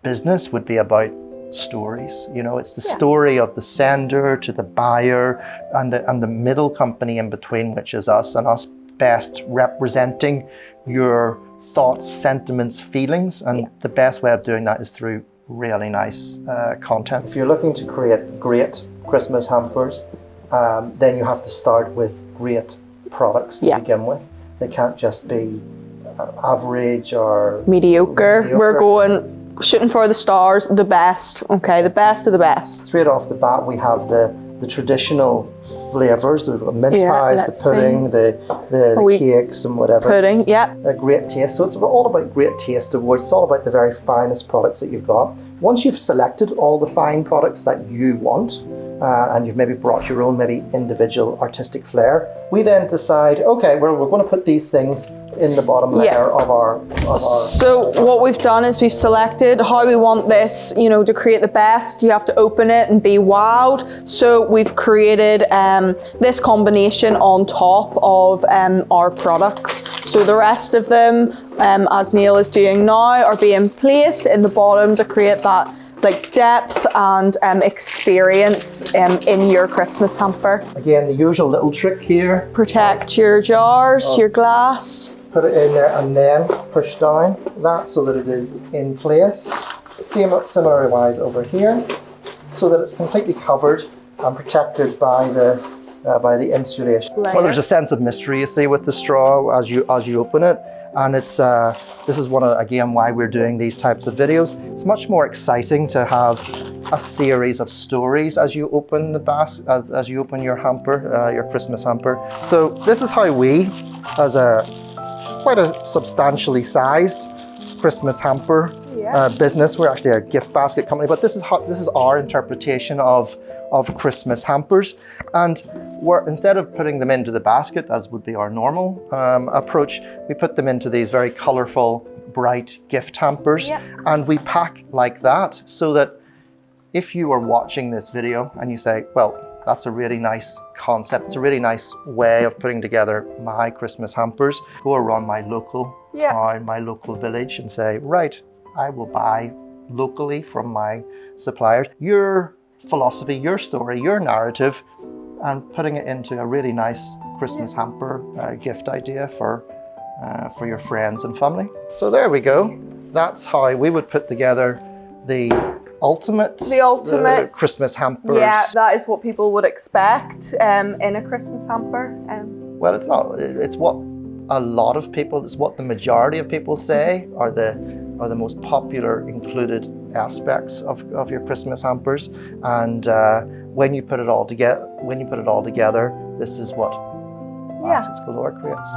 business would be about stories. You know, it's the story of the sender to the buyer and the middle company in between, which is us, and us best representing your thoughts, sentiments, feelings. And the best way of doing that is through really nice content. If you're looking to create great Christmas hampers, then you have to start with great products to begin with. They can't just be average or mediocre. We're going shooting for the stars, the best. Okay, the best of the best. Straight off the bat, we have the traditional flavors. We've got mince pies, the pudding, the cakes and whatever. Pudding, yeah. A great taste. So it's all about great taste awards. It's all about the very finest products that you've got. Once you've selected all the fine products that you want, and you've maybe brought your own maybe individual artistic flair, we then decide, okay, we're going to put these things in the bottom layer of our So what we've done is we've selected how we want this, you know, to create the best. You have to open it and be wowed. So we've created this combination on top of our products. So the rest of them, as Neil is doing now, are being placed in the bottom to create that like depth and experience in your Christmas hamper. Again, the usual little trick here. Protect your jars, your glass. Put it in there and then push down that so that it is in place. Similar wise over here, so that it's completely covered and protected by the insulation. Well, there's a sense of mystery, you see, with the straw as you open it. And it's this is one of, again, why we're doing these types of videos. It's much more exciting to have a series of stories as you open the as you open your hamper, your Christmas hamper. So this is how we, as quite a substantially sized Christmas hamper business. We're actually a gift basket company, but this is our interpretation of Christmas hampers. And instead of putting them into the basket, as would be our normal approach, we put them into these very colorful, bright gift hampers. And we pack like that, so that if you are watching this video and you say, well, that's a really nice concept, it's a really nice way of putting together my Christmas hampers, go around my local town, my local village, and say, right, I will buy locally from my suppliers your philosophy, your story, your narrative, and putting it into a really nice Christmas hamper gift idea for your friends and family. So there we go. That's how we would put together the ultimate Christmas hampers. Yeah, that is what people would expect in a Christmas hamper. Well, it's not. It's what a lot of people, it's what the majority of people say are the most popular included aspects of your Christmas hampers. And when you put it all together, this is what Baskets Galore creates.